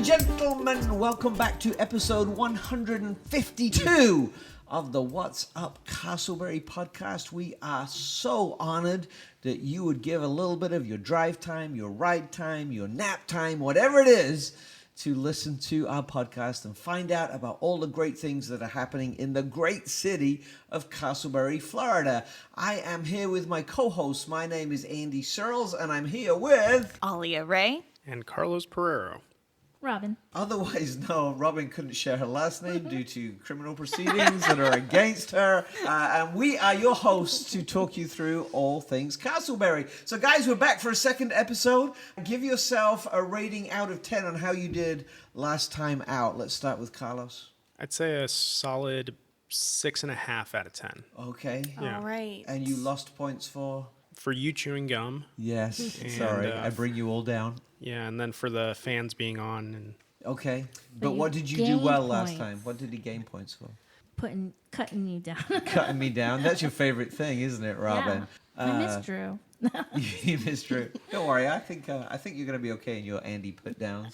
and gentlemen, welcome back to episode 152 of the What's Up Casselberry podcast. We are so honored that you would give a little bit of your drive time, your ride time, your nap time, whatever it is, to listen to our podcast and find out about all the great things that are happening in the great city of Casselberry, Florida. I am here with my co-host. My name is Andy Searles, and I'm here with Alia Rae and Carlos Pereiro. Robin. Otherwise known, Robin couldn't share her last name due to criminal proceedings that are against her. And we are your hosts to talk you through all things Casselberry. So guys, we're back for a second episode. Give yourself a rating out of 10 on how you did last time out. Let's start with Carlos. I'd say a solid 6.5 out of 10. Okay. Yeah. All right. And you lost points for? For you chewing gum. Yes. And, Sorry, I bring you all down. Yeah, and then for the fans being on. And Okay. But you what did you do gained well last points. time? What did he gain points for? Cutting you down. Cutting me down. That's your favorite thing, isn't it, Robin? Yeah. I miss Drew. You missed Drew. Don't worry. I think you're going to be okay in your Andy put downs.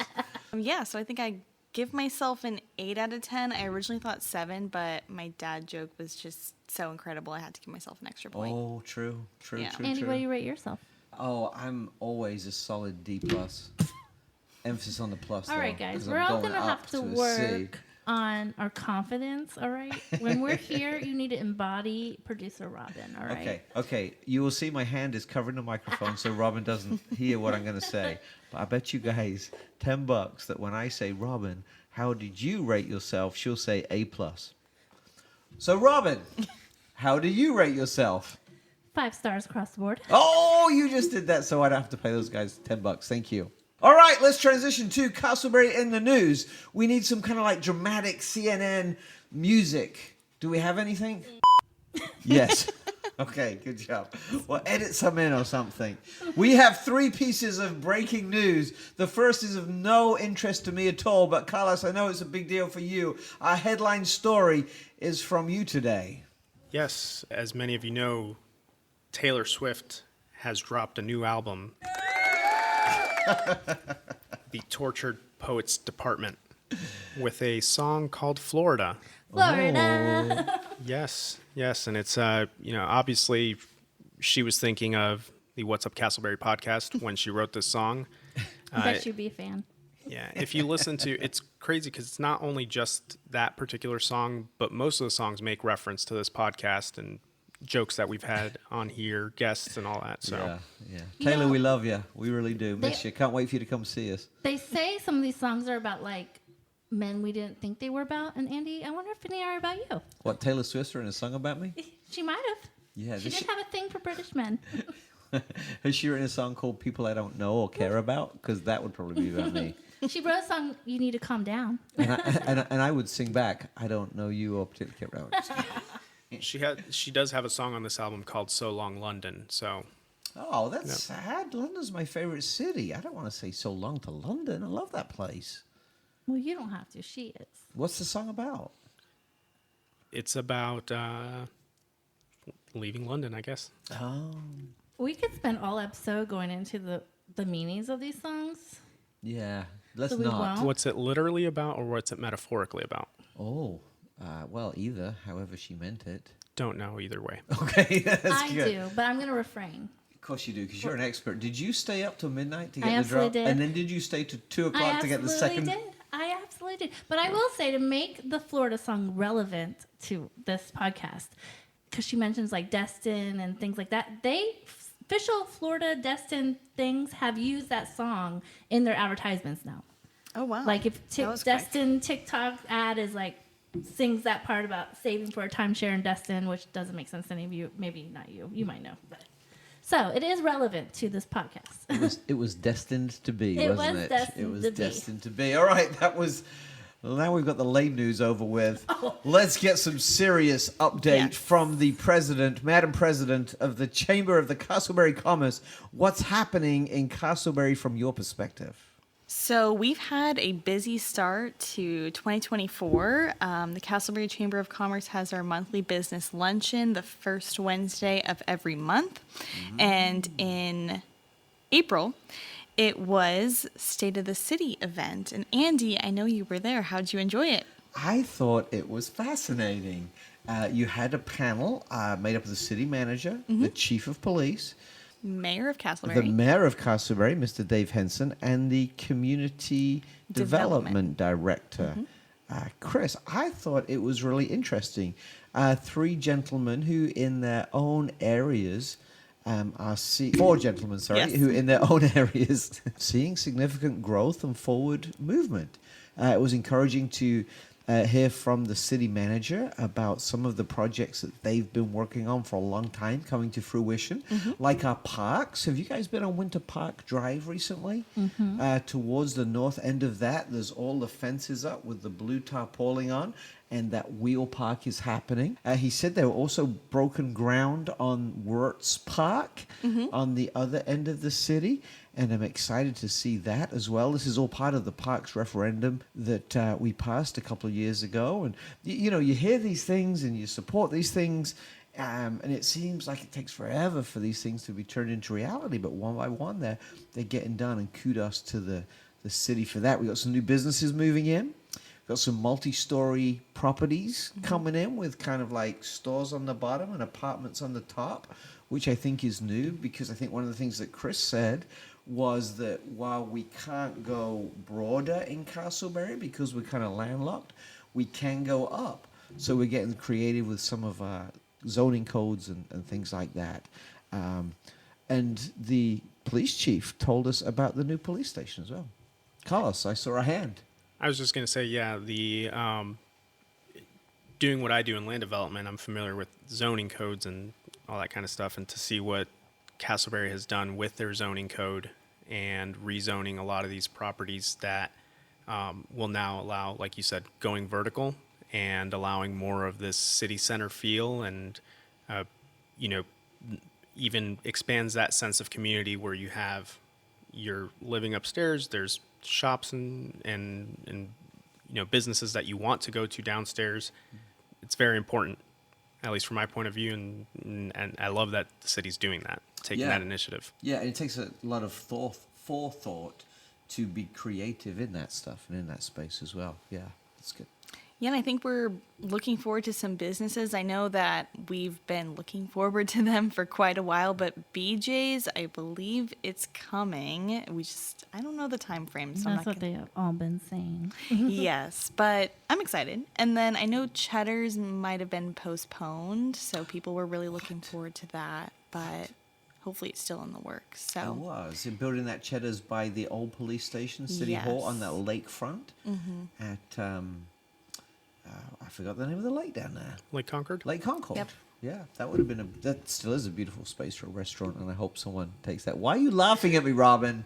Yeah, so I think I give myself an 8 out of 10. I originally thought 7, but my dad joke was just so incredible. I had to give myself an extra point. Oh, true. Yeah. Andy, what do you rate yourself? Oh, I'm always a solid D plus. Emphasis on the plus. All though, right, guys. 'cause We're I'm all going going to up have to a C. work on our confidence, all right? When we're here, you need to embody producer Robin, all right? Okay. You will see my hand is covering the microphone so Robin doesn't hear what I'm going to say. But I bet you guys $10 that when I say, Robin, how did you rate yourself? She'll say A plus. So Robin, how do you rate yourself? 5 stars across the board. Oh, you just did that so I don't have to pay those guys $10. Thank you. All right, let's transition to Casselberry in the news. We need some kind of like dramatic CNN music. Do we have anything? Yes. Okay, good job. Well, edit some in or something. We have 3 pieces of breaking news. The first is of no interest to me at all, but Carlos, I know it's a big deal for you. Our headline story is from you today. yes, as many of you know, Taylor Swift has dropped a new album. The Tortured Poets Department, with a song called Florida. Florida. Yes, and it's obviously she was thinking of the What's Up Casselberry podcast when she wrote this song. I bet you'd be a fan. Yeah, if you listen to, it's crazy because it's not only just that particular song, but most of the songs make reference to this podcast and jokes that we've had on here, guests and all that. So Yeah. You Taylor, know, we love you. We really do. Miss they- you. Can't wait for you to come see us. They say some of these songs are about, like, men we didn't think they were about. And, Andy, I wonder if any are about you. What, Taylor Swift's written a song about me? She might have. Yeah. She did have a thing for British men. Has she written a song called People I Don't Know or Care About? Because that would probably be about me. She wrote a song, You Need to Calm Down. And I would sing back, I don't know you or particularly care about. she does have a song on this album called So Long London. So Oh, that's sad. London's my favorite city. I don't want to say so long to London. I love that place. Well, you don't have to. She is. What's the song about? it's about leaving London, I guess. Oh, We could spend all episode going into the meanings of these songs. yeah. Let's So we not. won't? What's it literally about, or what's it metaphorically about? Oh, well, either. However she meant it. Don't know either way. Okay, that's I good. do, but I'm going to refrain. Of course you do, because you're an expert. Did you stay up till midnight to I get the absolutely drop? did. And then did you stay to 2 o'clock to get the second? I absolutely did. But I will say, to make the Florida song relevant to this podcast, because she mentions like Destin and things like that, official Florida Destin things have used that song in their advertisements now. Oh, wow. Like if That was quick. Destin TikTok ad is like sings that part about saving for a timeshare in Destin, which doesn't make sense to any of you. Maybe not you. You might know. But so it is relevant to this podcast. It was destined to be, It wasn't was it? destined It was to be. destined to be. All right, that was. Well, now we've got the lame news over with. Let's get some serious update Yes. from the president, Madam President of the Chamber of the Casselberry Commerce. What's happening in Casselberry from your perspective? So we've had a busy start to 2024. The Casselberry Chamber of Commerce has our monthly business luncheon the first Wednesday of every month. And in April, It was State of the City event. And Andy, I know you were there. How'd you enjoy it? I thought it was fascinating. You had a panel made up of the city manager, the chief of police, Mayor of the Casselberry. mayor of Casselberry, Mr. Dave Henson, and the community development director, Chris. I thought it was really interesting. Three gentlemen who, in their own areas, four gentlemen, sorry, Yes. who in their own areas seeing significant growth and forward movement. It was encouraging to hear from the city manager about some of the projects that they've been working on for a long time coming to fruition, like our parks. Have you guys been on Winter Park Drive recently? Towards the north end of that, there's all the fences up with the blue tarpaulin on, and that wheel park is happening. He said there were also broken ground on Wirtz Park on the other end of the city, and I'm excited to see that as well. This is all part of the parks referendum that we passed a couple of years ago. And, you know, you hear these things and you support these things, and it seems like it takes forever for these things to be turned into reality. But one by one, they're getting done, and kudos to the city for that. We got some new businesses moving in. Got some multi-story properties coming in with kind of like stores on the bottom and apartments on the top, which I think is new, because I think one of the things that Chris said was that while we can't go broader in Casselberry because we're kind of landlocked, we can go up. So we're getting creative with some of our zoning codes and things like that. And the police chief told us about the new police station as well. Carlos, I saw a hand. I was just going to say, yeah, the doing what I do in land development, I'm familiar with zoning codes and all that kind of stuff, and to see what Casselberry has done with their zoning code and rezoning a lot of these properties that will now allow, like you said, going vertical and allowing more of this city center feel, and even expands that sense of community where you're living upstairs, there's shops and businesses that you want to go to downstairs. It's very important, at least from my point of view, and I love that the city's doing that, taking that initiative. Yeah, and it takes a lot of forethought to be creative in that stuff and in that space as well. Yeah, that's good. Yeah, and I think we're looking forward to some businesses. I know that we've been looking forward to them for quite a while, but BJ's, I believe it's coming. I don't know the time frame. So That's what they have all been saying. Yes, but I'm excited. And then I know Cheddar's might have been postponed, so people were really looking forward to that, but hopefully it's still in the works. So It was. They're building that Cheddar's by the old police station, City Hall, on that lakefront at... I forgot the name of the lake down there. Lake Concord? Lake Concord. Yep. Yeah, that would have been that still is a beautiful space for a restaurant, and I hope someone takes that. Why are you laughing at me, Robin?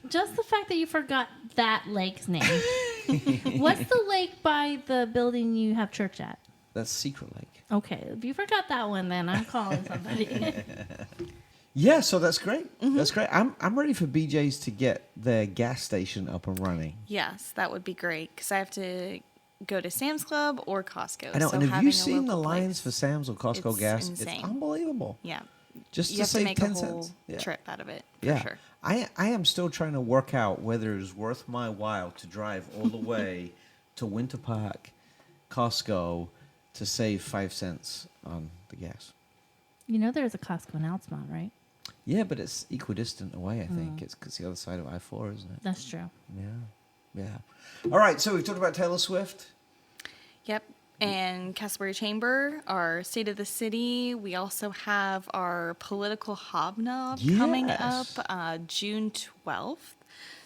Just the fact that you forgot that lake's name. What's the lake by the building you have church at? That's Secret Lake. Okay, if you forgot that one, then I'm calling somebody. Yeah, so that's great. That's great. I'm ready for BJ's to get their gas station up and running. yes, that would be great because I have to go to Sam's Club or Costco. I know. So and have having you a seen the local lines place, for Sam's or Costco it's gas? insane. It's unbelievable. Yeah. Just You to have to save make 10 a whole cents. Yeah. trip out of it, for Yeah. sure. I am still trying to work out whether it's worth my while to drive all the way to Winter Park, Costco, to save 5 cents on the gas. You know there's a Costco in Altamont, right? Yeah, but it's equidistant away, I think. It's the other side of I-4, isn't it? That's true. Yeah. All right, so we've talked about Taylor Swift. Yep. And Casselberry Chamber, our State of the City. We also have our political hobnob coming up Yes. June 12th.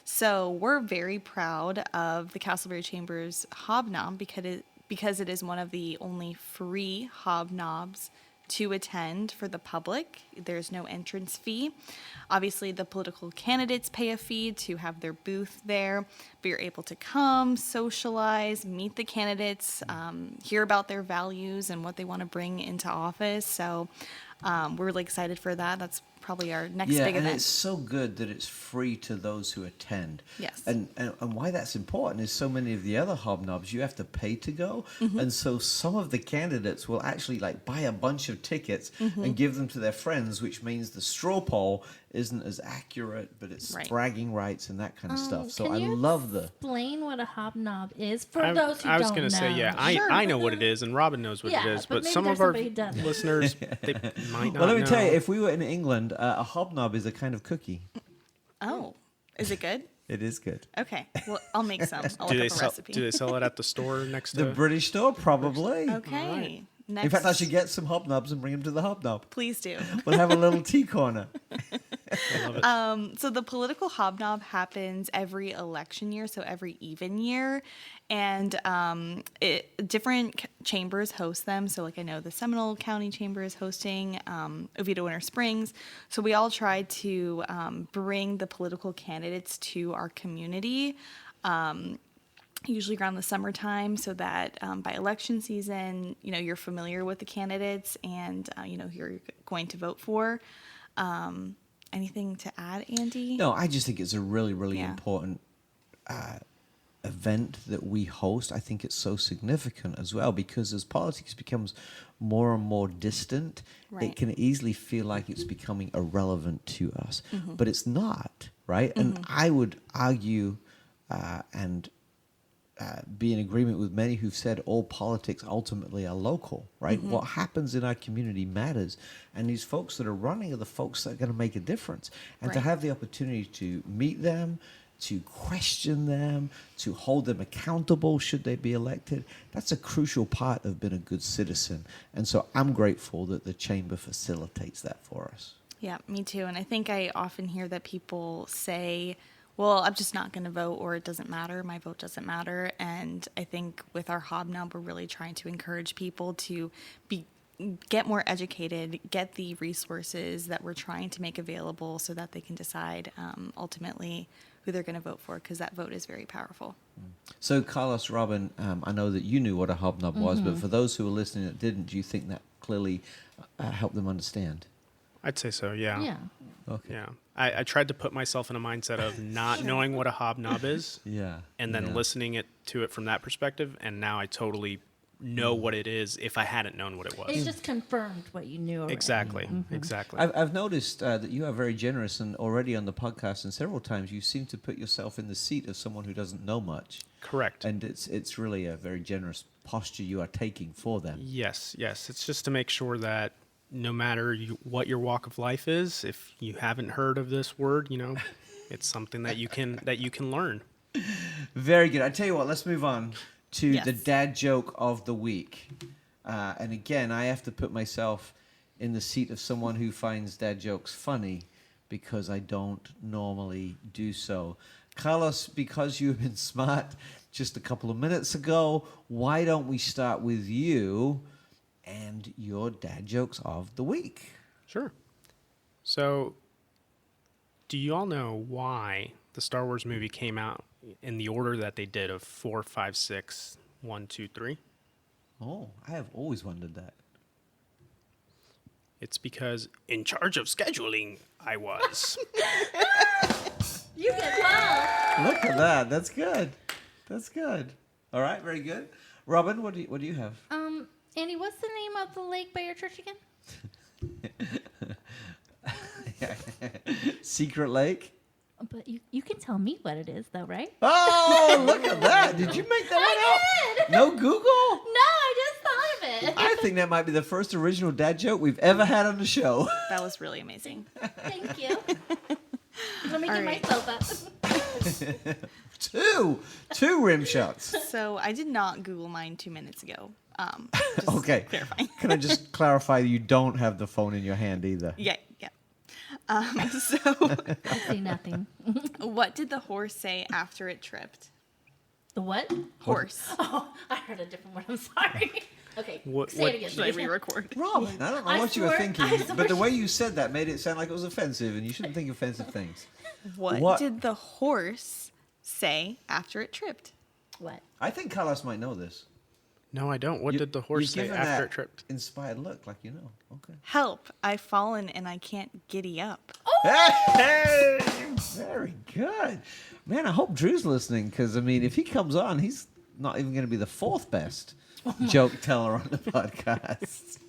So we're very proud of the Casselberry Chamber's hobnob because it is one of the only free hobnobs to attend for the public. There's no entrance fee. Obviously, the political candidates pay a fee to have their booth there, but you're able to come, socialize, meet the candidates, hear about their values and what they want to bring into office. So we're really excited for that. That's probably our next big and event. it's so good that it's free to those who attend. Yes. And why that's important is so many of the other hobnobs you have to pay to go, and so some of the candidates will actually like buy a bunch of tickets and give them to their friends, which means the straw poll isn't as accurate, but it's Right. bragging rights and that kind of stuff. So Can I you love the. explain what a hobnob is for I, those who I was don't gonna know. say, yeah, I know what it is, and Robin knows what Yeah, it is, but but maybe some there's of our somebody who doesn't. listeners, they might not Well, let me know. tell you, if we were in England, a hobnob is a kind of cookie. Oh, is it good? It is good. Okay, well, I'll make some. I'll do look they up a sell? recipe. Do they sell it at the store next The to? British store, probably. Okay. Next, In fact, I should get some hobnobs and bring them to the hobnob. Please do. We'll have a little tea corner. I love it. So the political hobnob happens every election year, so every even year, and different chambers host them. So, like I know the Seminole County Chamber is hosting, Oviedo Winter Springs. So we all try to bring the political candidates to our community. Usually around the summertime, so that by election season, you're familiar with the candidates and who you're going to vote for. Anything to add, Andy? No, I just think it's a really, really Yeah. important event that we host. I think it's so significant as well because as politics becomes more and more distant, Right. it can easily feel like it's becoming irrelevant to us. But it's not, right? And I would argue and be in agreement with many who've said all politics ultimately are local, right? What happens in our community matters. And these folks that are running are the folks that are going to make a difference. And to Right. have the opportunity to meet them, to question them, to hold them accountable should they be elected, that's a crucial part of being a good citizen. And so I'm grateful that the chamber facilitates that for us. Yeah, me too. And I think I often hear that people say, well, I'm just not going to vote, or it doesn't matter. My vote doesn't matter. And I think with our hobnob, we're really trying to encourage people to get more educated, get the resources that we're trying to make available so that they can decide ultimately who they're going to vote for, because that vote is very powerful. So, Carlos, Robin, I know that you knew what a hobnob was, but for those who were listening that didn't, do you think that clearly helped them understand? I'd say so. Yeah. Yeah. Okay. Yeah. I tried to put myself in a mindset of not knowing what a hobnob is, Yeah. and then yeah. listening to it from that perspective, and now I totally know what it is if I hadn't known what it was. It just confirmed what you knew already. Exactly. Exactly. I've noticed that you are very generous, and already on the podcast, and several times you seem to put yourself in the seat of someone who doesn't know much, Correct. and it's really a very generous posture you are taking for them. Yes, yes. It's just to make sure that no matter what your walk of life is, if you haven't heard of this word, it's something that you can learn. Very good. I tell you what, let's move on to Yes. the dad joke of the week. And again, I have to put myself in the seat of someone who finds dad jokes funny because I don't normally do so. Carlos, because you've been smart just a couple of minutes ago, why don't we start with you and your dad jokes of the week? Sure. So, do you all know why the Star Wars movie came out in the order that they did of 4, 5, 6, 1, 2, 3? Oh, I have always wondered that. It's because in charge of scheduling, I was. You get 12. Look at that. That's good. That's good. All right, very good. Robin, what do you have? Andy, what's the name of the lake by your church again? Secret Lake. But you can tell me what it is, though, right? Oh, look at that. Did you make that I one up? did. No Google? No, I just thought of it. I think that might be the first original dad joke we've ever had on the show. That was really amazing. Thank you. Let me All get right. myself up. Two rim shots. So I did not Google mine 2 minutes ago. Just Okay. clarifying. Can I just clarify you don't have the phone in your hand either? Yeah. So I see nothing. what did the horse say after it tripped? The what? Horse. Oh, I heard a different one. I'm sorry. Okay, What- say it again. Should I re-record? Robin, I don't know I what you were swear- thinking, I swear but the she- way you said that made it sound like it was offensive, and you shouldn't think offensive things. What did the horse say after it tripped? What? I think Carlos might know this. No, I don't. What You- did the horse you've say given after that it tripped? Inspired look, like you know. Okay. Help! I've fallen and I can't giddy up. Hey, very good, man. I hope Drew's listening because if he comes on, he's not even going to be the fourth best joke teller on the podcast.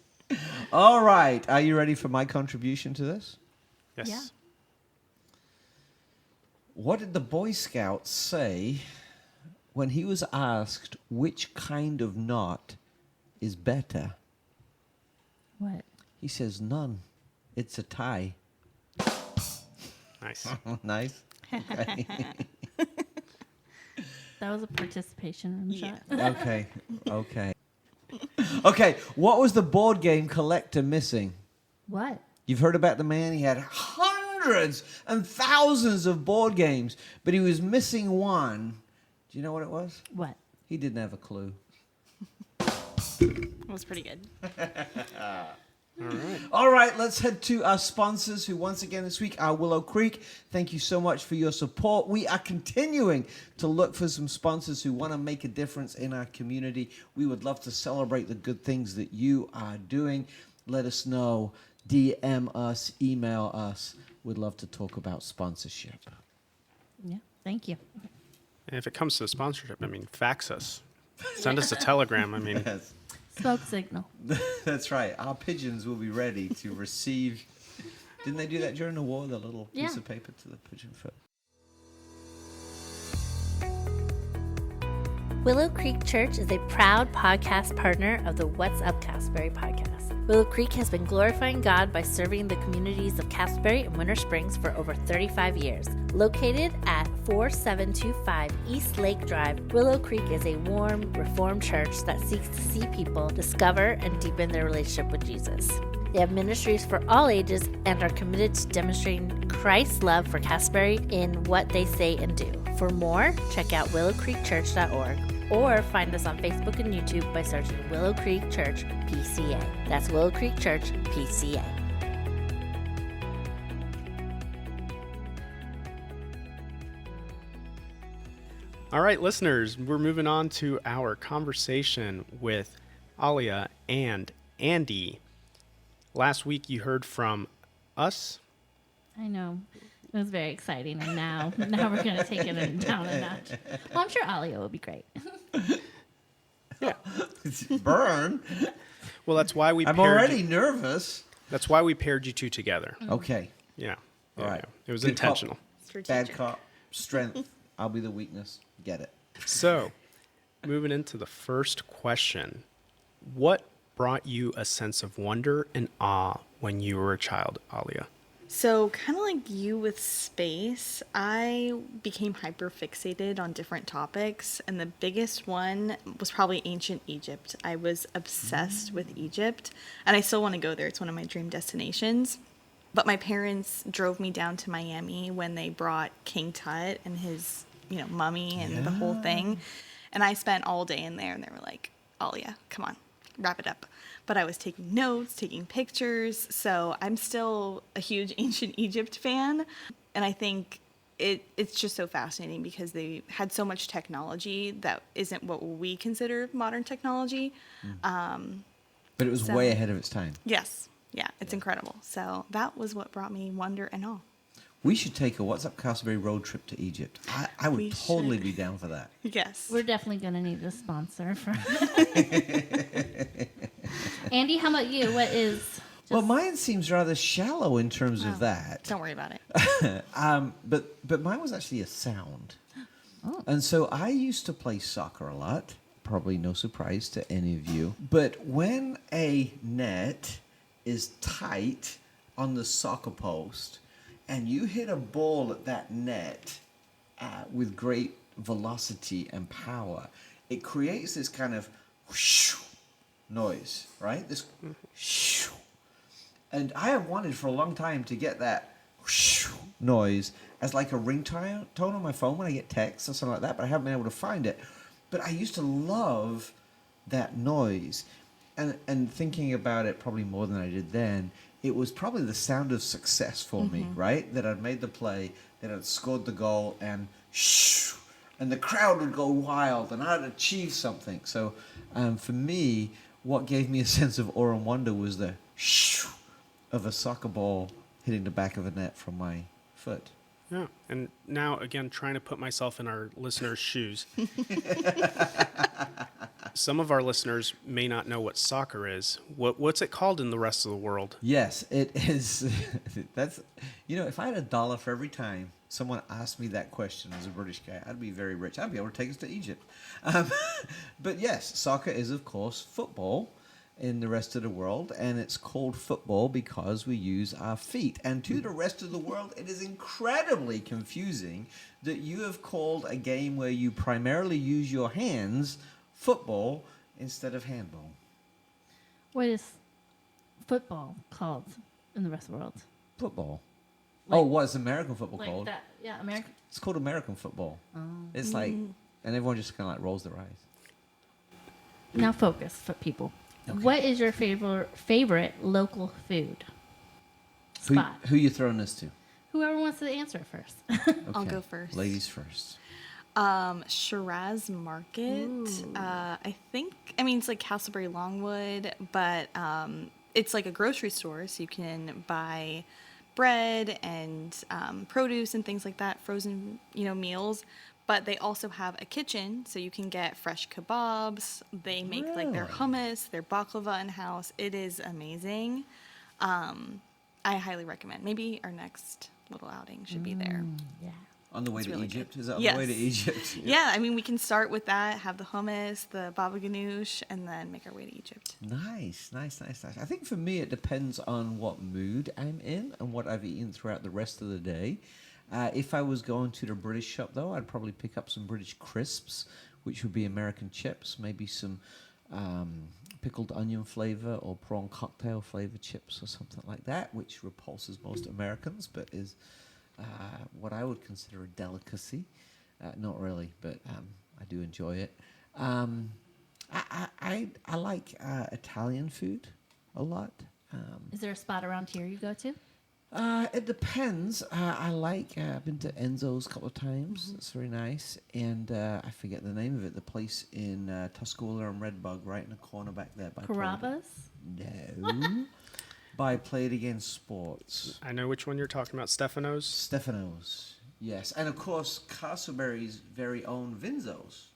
All right, are you ready for my contribution to this? Yes. Yeah. What did the Boy Scout say when he was asked which kind of knot is better? What? He says none. It's a tie. Nice. Nice. Okay. That was a participation Yeah. shot. Okay. Okay. Okay. What was the board game collector missing? What? You've heard about the man. He had hundreds and thousands of board games, but he was missing one. Do you know what it was? What? He didn't have a clue. It was pretty good. All right. All right, let's head to our sponsors who once again this week are Willow Creek. Thank you so much for your support. We are continuing to look for some sponsors who want to make a difference in our community. We would love to celebrate the good things that you are doing. Let us know, DM us, email us. We'd love to talk about sponsorship. Yeah. Thank you. And if it comes to sponsorship, I mean, fax us. Send us a telegram. I mean, Yes. Smoke signal. That's right. Our pigeons will be ready to receive. Didn't they do that during the war? The little piece Yeah. of paper to the pigeon foot. Willow Creek Church is a proud podcast partner of the What's Up Casselberry podcast. Willow Creek has been glorifying God by serving the communities of Casselberry and Winter Springs for over 35 years. Located at 4725 East Lake Drive, Willow Creek is a warm, reformed church that seeks to see people discover and deepen their relationship with Jesus. They have ministries for all ages and are committed to demonstrating Christ's love for Casselberry in what they say and do. For more, check out willowcreekchurch.org or find us on Facebook and YouTube by searching Willow Creek Church PCA. That's Willow Creek Church PCA. all right, listeners, we're moving on to our conversation with Alia and Andy. Last week you heard from us. I know. It was very exciting, and now we're gonna take it down a notch. Well, I'm sure Alia will be great. Yeah. Burn. Well, that's why we I'm paired already nervous. That's why we paired you two together. Okay. Yeah. All right. It was Good intentional. Bad Strategic. cop. Strength. I'll be the weakness. Get it. So, moving into the first question. What brought you a sense of wonder and awe when you were a child, Alia? So, kind of like you with space, I became hyper fixated on different topics, and the biggest one was probably ancient Egypt. I was obsessed with Egypt, and I still want to go there. It's one of my dream destinations. But my parents drove me down to Miami when they brought King Tut and his, mummy and the whole thing. And I spent all day in there, and they were like, Alia, come on, wrap it up. But I was taking notes, taking pictures. So I'm still a huge ancient Egypt fan. And I think it's just so fascinating because they had so much technology that isn't what we consider modern technology. But it was So- way ahead of its time. Yes. Yeah, it's incredible. So that was what brought me wonder and awe. We should take a What's Up Casselberry road trip to Egypt. I would We totally should. be down for that. Yes. We're definitely gonna need a sponsor for. Andy, how about you? What is? Well, mine seems rather shallow in terms of that. Don't worry about it. But mine was actually a sound. Oh. And so I used to play soccer a lot. Probably no surprise to any of you. But when a net is tight on the soccer post and you hit a ball at that net with great velocity and power, it creates this kind of whoosh noise, right? This whoosh. And I have wanted for a long time to get that whoosh noise as like a ringtone on my phone when I get texts or something like that, but I haven't been able to find it. But I used to love that noise. And thinking about it probably more than I did then, it was probably the sound of success for me, right? That I'd made the play, that I'd scored the goal, and shh, and the crowd would go wild, and I'd achieved something. So for me, what gave me a sense of awe and wonder was the shh of a soccer ball hitting the back of a net from my foot. Yeah. And now, again, trying to put myself in our listeners' shoes. Some of our listeners may not know what soccer is. What's it called in the rest of the world? Yes, it is. That's, if I had $1 for every time someone asked me that question as a British guy, I'd be very rich. I'd be able to take us to Egypt. But yes, soccer is, of course, football in the rest of the world, and it's called football because we use our feet. And to the rest of the world, it is incredibly confusing that you have called a game where you primarily use your hands football instead of handball. What is football called in the rest of the world? Football. Like- what's American football Like called? that, yeah, American. It's called American football. It's like, and everyone just kind of like rolls their eyes. Now focus, for people. Okay. What is your favorite local food? Spot. Who you throwing this to? Whoever wants to answer it first. I'll Okay. go first. Ladies first. Shiraz Market. I think, it's like Casselberry Longwood, but it's like a grocery store, so you can buy bread and produce and things like that, frozen, meals. But they also have a kitchen, so you can get fresh kebabs. They make like their Really? hummus, their baklava in-house. It is amazing. I highly recommend. Maybe our next little outing should be there. Yeah. On the way It's to really Egypt? good. Is that on Yes. the way to Egypt? Yeah, we can start with that, have the hummus, the baba ganoush, and then make our way to Egypt. Nice. I think for me, it depends on what mood I'm in and what I've eaten throughout the rest of the day. If I was going to the British shop, though, I'd probably pick up some British crisps, which would be American chips, maybe some pickled onion flavor or prawn cocktail flavor chips or something like that, which repulses most Americans, but is what I would consider a delicacy. Not really, but I do enjoy it. I like Italian food a lot. Is there a spot around here you go to? It depends. I've been to Enzo's a couple of times. It's very nice. And I forget the name of it. The place in Tuscola and Redbug, right in the corner back there. By Carrabba's? No. By Play It Again Sports. I know which one you're talking about. Stefano's. Stefano's. Yes. And of course, Casselberry's very own Vinzo's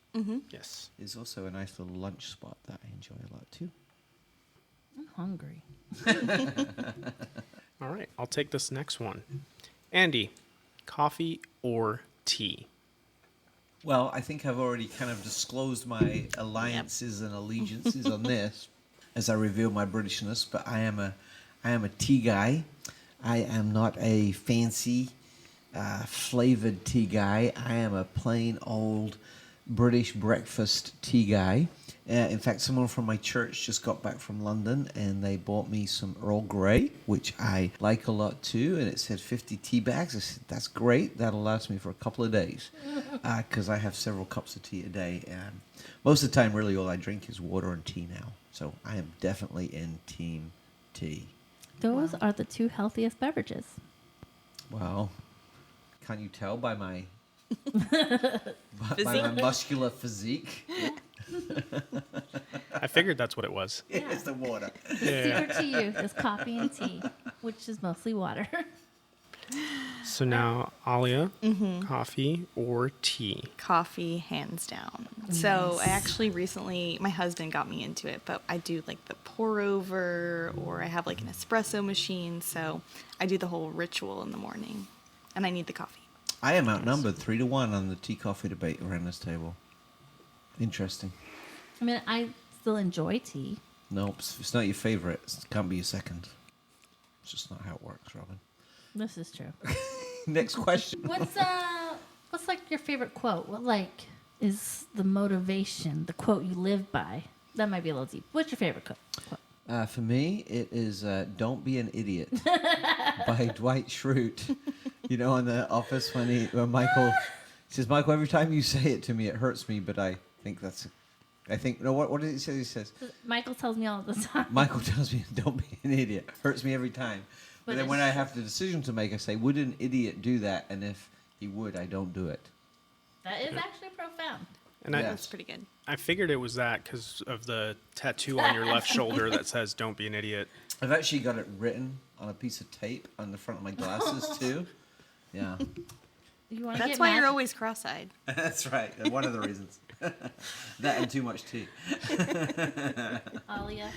Yes. is also a nice little lunch spot that I enjoy a lot too. I'm hungry. All right, I'll take this next one. Andy, coffee or tea? Well, I think I've already kind of disclosed my alliances and allegiances on this as I reveal my Britishness, but I am a tea guy. I am not a fancy flavored tea guy. I am a plain old British breakfast tea guy. In fact, someone from my church just got back from London and they bought me some Earl Grey, which I like a lot too. And it said 50 tea bags. I said, that's great. That'll last me for a couple of days because I have several cups of tea a day. And most of the time, really, all I drink is water and tea now. So I am definitely in team tea. Those are the two healthiest beverages. Wow. Can't you tell by my, by my muscular physique? I figured that's what it was. It's the water. The secret to you is coffee and tea, which is mostly water. So now, Alia, coffee or tea? Coffee, hands down. So I actually recently, my husband got me into it, but I do like the pour over, or I have like an espresso machine. So I do the whole ritual in the morning, and I need the coffee. I am outnumbered 3-1 on the tea coffee debate around this table. Interesting. I mean, I still enjoy tea. Nope, it's not your favorite. It can't be your second. It's just not how it works, Robin. This is true. Next question. What's like your favorite quote? What like is the motivation, the quote you live by? That might be a little deep. What's your favorite quote? For me, it is "Don't Be an Idiot" by Dwight Schrute. You know, in The Office when Michael says, "Michael, every time you say it to me, it hurts me, but I think that's." No, what did he say? He says, Michael tells me all the time. Michael tells me, "Don't be an idiot." Hurts me every time. But But then when it's- I have the decision to make, I say, "Would an idiot do that?" And if he would, I don't do it. That is actually profound. And Yeah. That's pretty good. I figured it was that because of the tattoo on your left shoulder that says "Don't be an idiot." I've actually got it written on a piece of tape on the front of my glasses too. Yeah. You want to That's get why mad? you're always cross-eyed. That's right. One of the reasons. That and too much tea. Alia.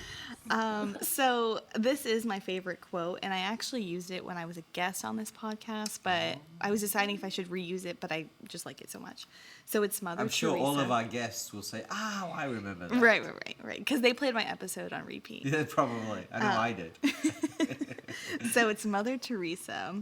So this is my favorite quote, and I actually used it when I was a guest on this podcast, but I was deciding if I should reuse it, but I just like it so much. So it's Mother I'm sure Teresa. all of our guests will say, "Oh, I remember that." Right. Because they played my episode on repeat. Yeah, probably. I know I did. So it's Mother Teresa.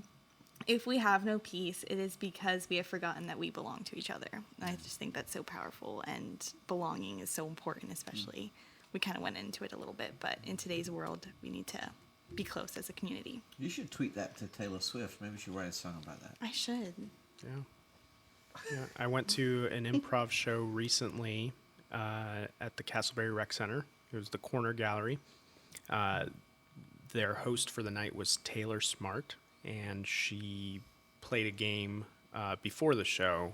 If we have no peace, it is because we have forgotten that we belong to each other. And I just think that's so powerful, and belonging is so important, especially. We kind of went into it a little bit, but in today's world, we need to be close as a community. You should tweet that to Taylor Swift. Maybe she'll write a song about that. I should. Yeah, I went to an improv show recently at the Casselberry Rec Center. It was the Corner Gallery. Their host for the night was Taylor Smart, and she played a game before the show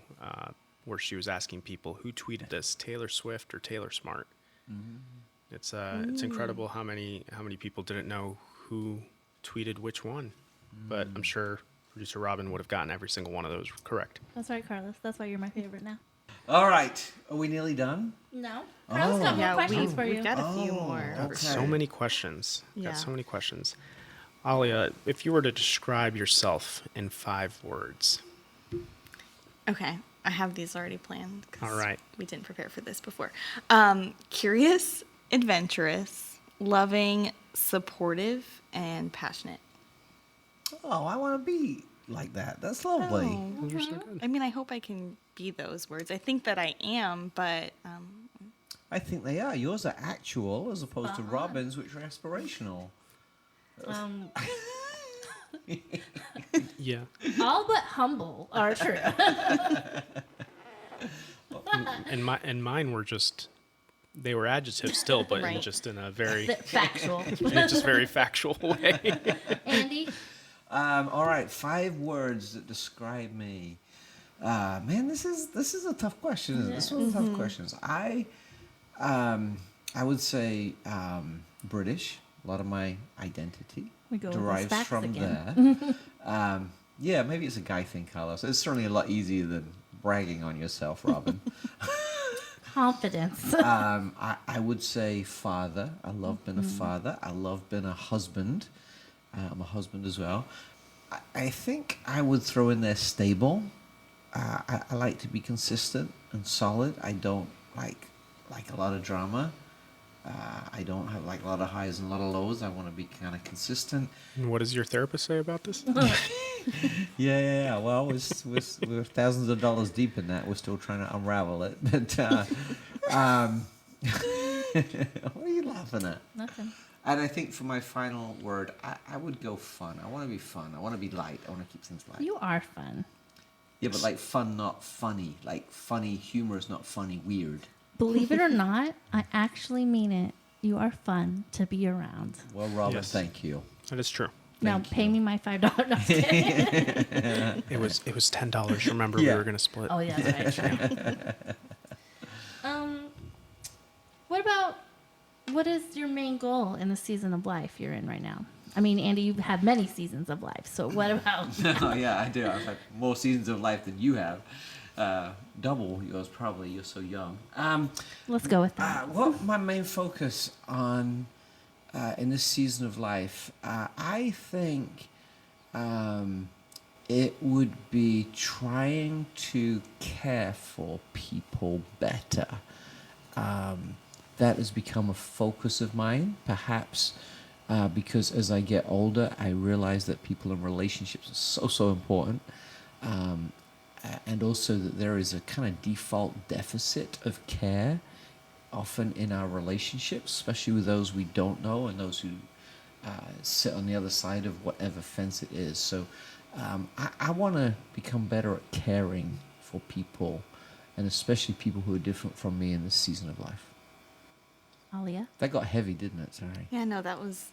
where she was asking people who tweeted this, Taylor Swift or Taylor Smart. Mm-hmm. It's incredible how many people didn't know who tweeted which one, but I'm sure producer Robin would have gotten every single one of those correct. That's right, Carlos. That's why you're my favorite now. All right. Are we nearly done? No. Carlos got more questions for you. We've got a few more. okay. So many questions. Yeah. Got so many questions. Alia, if you were to describe yourself in 5 words. Okay, I have these already planned. 'Cause All right. we didn't prepare for this before. Curious, adventurous, loving, supportive, and passionate. Oh, I want to be like that. That's lovely. Oh. Those are so good. I mean, I hope I can be those words. I think that I am, but I think they are. Yours are actual as opposed to Robin's, which are aspirational. Yeah. All but humble are true. And mine were just, they were adjectives still, but Right. just in a very, Factual. in a just very factual way. Andy? All right, 5 words that describe me. Man, this is a tough question. Isn't it? This one's tough questions. I would say British. A lot of my identity We go with those derives facts from again. there. Yeah, maybe it's a guy thing, Carlos. It's certainly a lot easier than bragging on yourself, Robin. Confidence. I would say father. I love being a father. I love being a husband. I'm a husband as well. I think I would throw in there stable. I like to be consistent and solid. I don't like a lot of drama. I don't have like a lot of highs and a lot of lows. I want to be kind of consistent. And what does your therapist say about this? Yeah. Well, we're thousands of dollars deep in that. We're still trying to unravel it. But what are you laughing at? Nothing. And I think for my final word, I would go fun. I want to be fun. I want to be light. I want to keep things light. You are fun. Yeah, but like fun, not funny. Like funny humor is not funny, weird. Believe it or not, I actually mean it. You are fun to be around. Well, Robin, Yes. thank you. That is true. Now Thank pay you. me my $5. No, I'm kidding. It was $10. Remember, Yeah. we were going to split. Oh yeah, that's right. True. What is your main goal in the season of life you're in right now? I mean, Andy, you've had many seasons of life. So what about? Oh, yeah, I do. I've had more seasons of life than you have. Double yours, probably. You're so young. Let's go with that. What my main focus on in this season of life, I think it would be trying to care for people better. That has become a focus of mine, perhaps because as I get older, I realize that people in relationships are so important. And also that there is a kind of default deficit of care often in our relationships, especially with those we don't know and those who sit on the other side of whatever fence it is. So I want to become better at caring for people, and especially people who are different from me in this season of life. Alia? That got heavy, didn't it? Sorry. yeah, no, that was.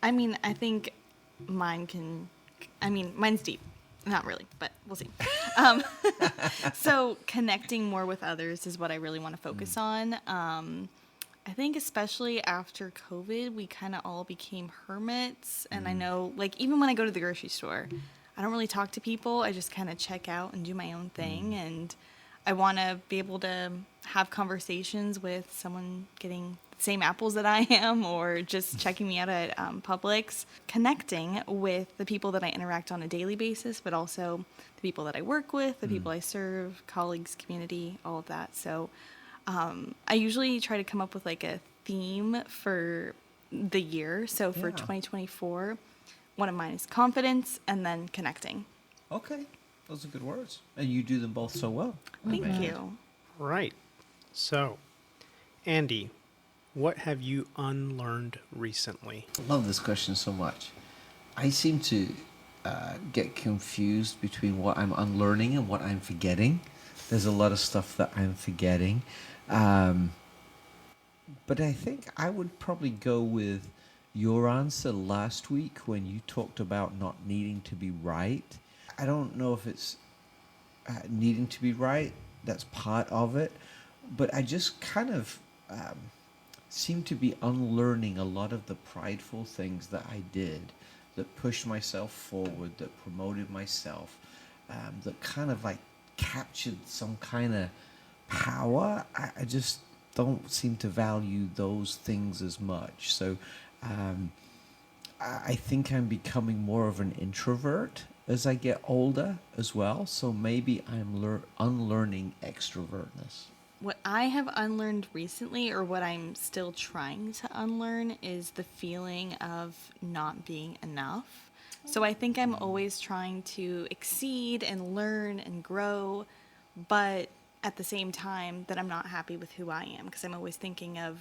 I mean, I think mine's deep. Not really, but we'll see. So connecting more with others is what I really want to focus on. I think especially after COVID, we kind of all became hermits. And I know, like, even when I go to the grocery store, I don't really talk to people. I just kind of check out and do my own thing. And I want to be able to have conversations with someone getting the same apples that I am, or just checking me out at Publix, connecting with the people that I interact on a daily basis, but also the people that I work with, the people I serve, colleagues, community, all of that. So I usually try to come up with like a theme for the year. So for 2024, one of mine is confidence and then connecting. Okay, those are good words, and you do them both so well. Thank you. Right. So, Andy, what have you unlearned recently? I love this question so much. I seem to get confused between what I'm unlearning and what I'm forgetting. There's a lot of stuff that I'm forgetting. But I think I would probably go with your answer last week when you talked about not needing to be right. I don't know if it's needing to be right. That's part of it. But I just kind of seem to be unlearning a lot of the prideful things that I did that pushed myself forward, that promoted myself, that kind of like captured some kind of power. I just don't seem to value those things as much. So I think I'm becoming more of an introvert as I get older as well. So maybe I'm unlearning extrovertness. What I have unlearned recently, or what I'm still trying to unlearn, is the feeling of not being enough. So I think I'm always trying to exceed and learn and grow, but at the same time that I'm not happy with who I am, because I'm always thinking of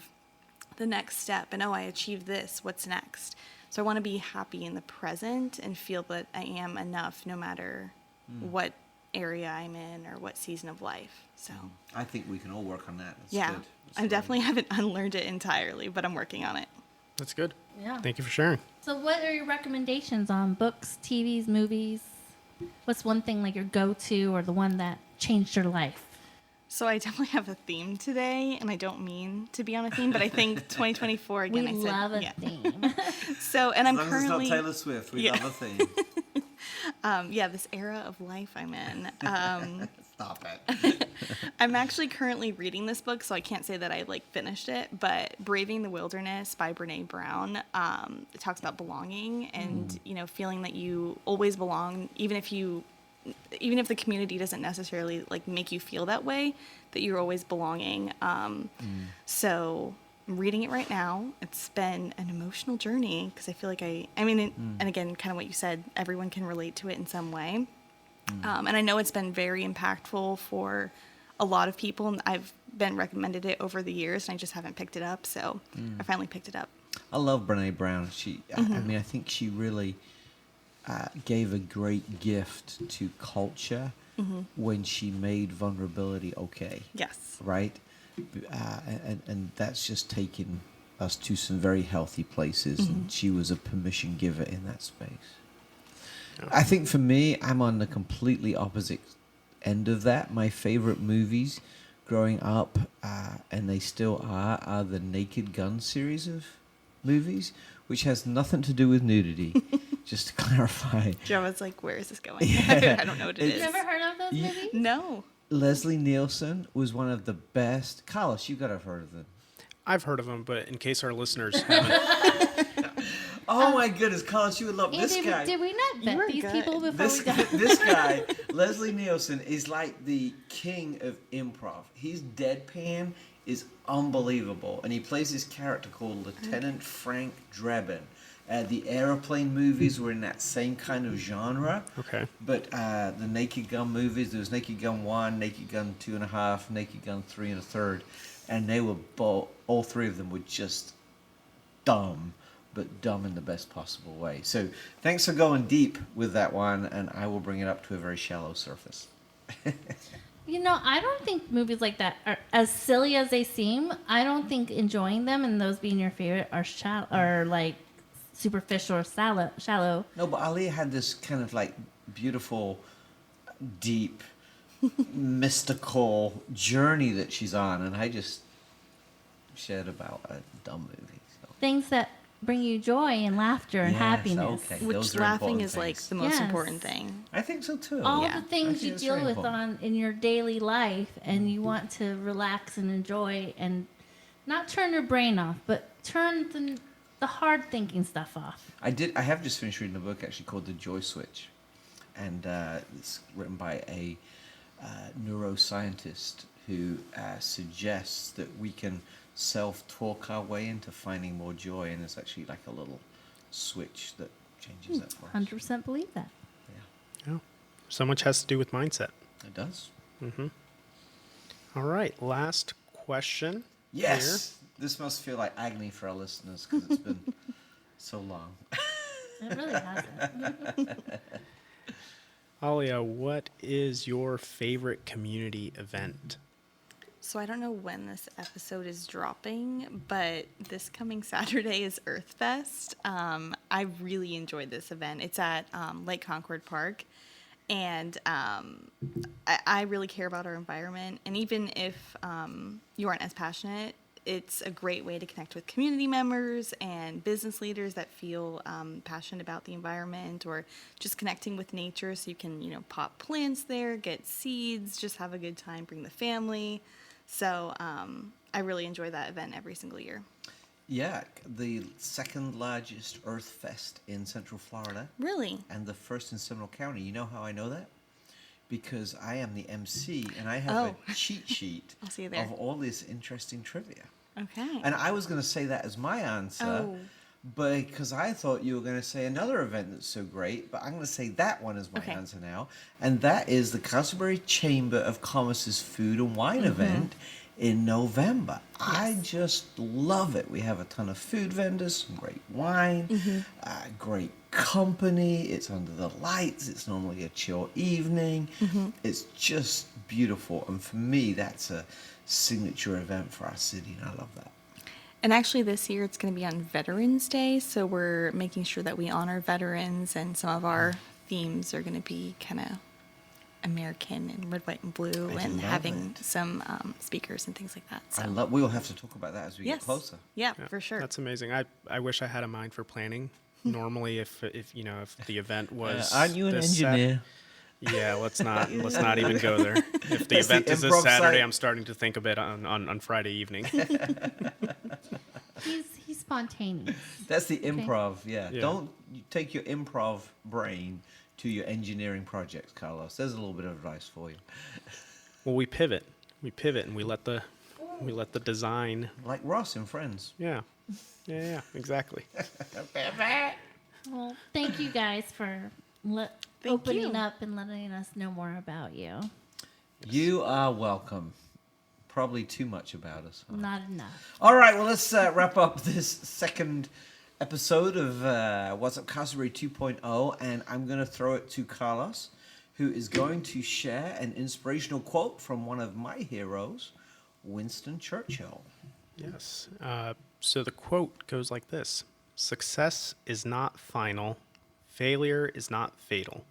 the next step and, oh, I achieved this, what's next? So I want to be happy in the present and feel that I am enough no matter what area I'm in or what season of life. So I think we can all work on that. That's yeah, good. That's I really definitely haven't unlearned it entirely, but I'm working on it. That's good. Yeah. Thank you for sharing. So what are your recommendations on books, TVs, movies? What's one thing like your go-to or the one that changed your life? So I definitely have a theme today, and I don't mean to be on a theme, but I think 2024 again. We I said, love a yeah. theme. So, and I'm As long currently as it's not Taylor Swift, we Yeah. love a theme. this era of life I'm in. Stop it. I'm actually currently reading this book, so I can't say that I like finished it. But Braving the Wilderness by Brene Brown. It talks about belonging and feeling that you always belong, even if the community doesn't necessarily like make you feel that way, that you're always belonging. So I'm reading it right now. It's been an emotional journey because I feel like and again, kind of what you said, everyone can relate to it in some way. And I know it's been very impactful for a lot of people, and I've been recommended it over the years, and I just haven't picked it up. So I finally picked it up. I love Brene Brown. I think she really gave a great gift to culture when she made vulnerability okay. Yes. Right? And that's just taken us to some very healthy places. And she was a permission giver in that space. I think for me, I'm on the completely opposite end of that. My favorite movies growing up, and they still are the Naked Gun series of movies, which has nothing to do with nudity, just to clarify. Joe was like, where is this going? Yeah. I don't know what it It's- is. You ever heard of those movies? No. Leslie Nielsen was one of the best. Carlos, you got to have heard of them. I've heard of them, but in case our listeners haven't, Oh my goodness, Carlos, you would love this Andy, guy. did we not You vet were these good. people before This, we got this guy, Leslie Nielsen, is like the king of improv. His deadpan is unbelievable, and he plays this character called Lieutenant Frank Drebin. The Airplane movies were in that same kind of genre. Okay. But the Naked Gun movies, there was Naked Gun 1, Naked Gun 2.5, Naked Gun 3 1/3, and they were all three of them were just dumb, but dumb in the best possible way. So thanks for going deep with that one, and I will bring it up to a very shallow surface. I don't think movies like that are as silly as they seem. I don't think enjoying them and those being your favorite are like superficial or shallow. No, but Alia had this kind of like beautiful, deep, mystical journey that she's on, and I just shared about a dumb movie. So. Things that bring you joy and laughter and Yes, happiness. okay. Which Those are laughing important is like things. the most Yes. important thing. I think so too. All Yeah. the things I you think it's deal very with important. in your daily life, and you want to relax and enjoy, and not turn your brain off, but turn the hard thinking stuff off. I have just finished reading a book actually called The Joy Switch, and it's written by a neuroscientist who suggests that we can self-talk our way into finding more joy, and it's actually like a little switch that changes that for us. 100% believe that. Yeah, Yeah. So much has to do with mindset. it does. All right, last question. Yes, this must feel like agony for our listeners because it's been so long. It really hasn't. Alia, what is your favorite community event? So I don't know when this episode is dropping, but this coming Saturday is Earth Fest. I really enjoyed this event. It's at Lake Concord Park, and I really care about our environment. And even if you aren't as passionate, it's a great way to connect with community members and business leaders that feel passionate about the environment, or just connecting with nature. So you can, pop plants there, get seeds, just have a good time, bring the family. So I really enjoy that event every single year. Yeah, the second largest Earth Fest in Central Florida Really? and the first in Seminole County. You know how I know that? Because I am the MC and I have a cheat sheet I'll see you there. of all this interesting trivia. Okay. And I was going to say that as my answer, Oh. because I thought you were going to say another event that's so great, but I'm going to say that one as my Okay. answer now. And that is the Casselberry Chamber of Commerce's Food and Wine event in November. I just love it. We have a ton of food vendors, some great wine, great company. It's under the lights. It's normally a chill evening. It's just beautiful. And for me, that's a signature event for our city, and I love that. And actually this year it's going to be on Veterans Day, so we're making sure that we honor veterans, and some of our themes are going to be kind of American and red, white, and blue, I and love having it. some speakers and things like that. So We'll have to talk about that as we yes, get closer. yeah, Yeah, for sure. That's amazing. I wish I had a mind for planning. Normally, if the event was, aren't you an this engineer? Yeah, let's not even go there. If the That's the event is this improv Saturday, site. I'm starting to think of it on Friday evening. He's spontaneous. That's the improv, yeah. Yeah. Don't you take your improv brain to your engineering projects, Carlos. There's a little bit of advice for you. Well, we pivot, and we let the design. Like Ross in Friends. Yeah, exactly. Well, thank you guys for opening up and letting us know more about you. You are welcome. Probably too much about us. Huh? Not enough. All right, well, let's wrap up this second episode of What's Up Casselberry 2.0, and I'm going to throw it to Carlos, who is going to share an inspirational quote from one of my heroes, Winston Churchill. Yes. So the quote goes like this: "Success is not final. Failure is not fatal.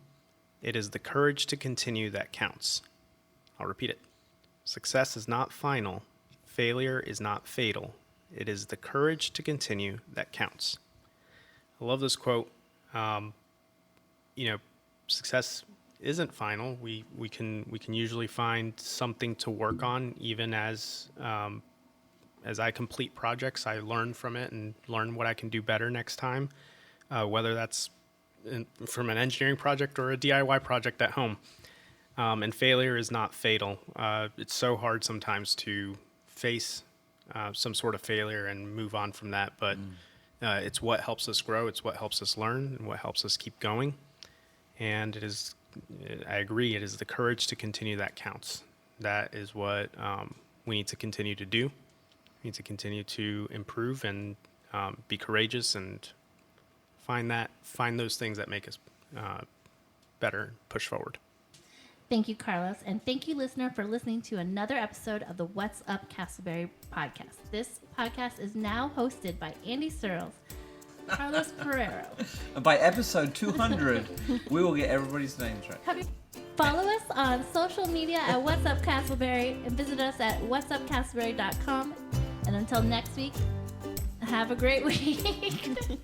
It is the courage to continue that counts." I'll repeat it. Success is not final. Failure is not fatal. It is the courage to continue that counts. I love this quote. Success isn't final. We can usually find something to work on, even as I complete projects. I learn from it and learn what I can do better next time, whether that's from an engineering project or a DIY project at home. And failure is not fatal. It's so hard sometimes to face some sort of failure and move on from that, but it's what helps us grow. It's what helps us learn and what helps us keep going. And I agree, it is the courage to continue that counts. That is what we need to continue to do. We need to continue to improve and be courageous and find those things that make us better, push forward. Thank you, Carlos. And thank you, listener, for listening to another episode of the What's Up Casselberry podcast. This podcast is now hosted by Andy Searles, Carlos Ferrero. And by episode 200, we will get everybody's names right. Follow us on social media at What's Up Casselberry and visit us at whatsupcasselberry.com. And until next week, Have a great week.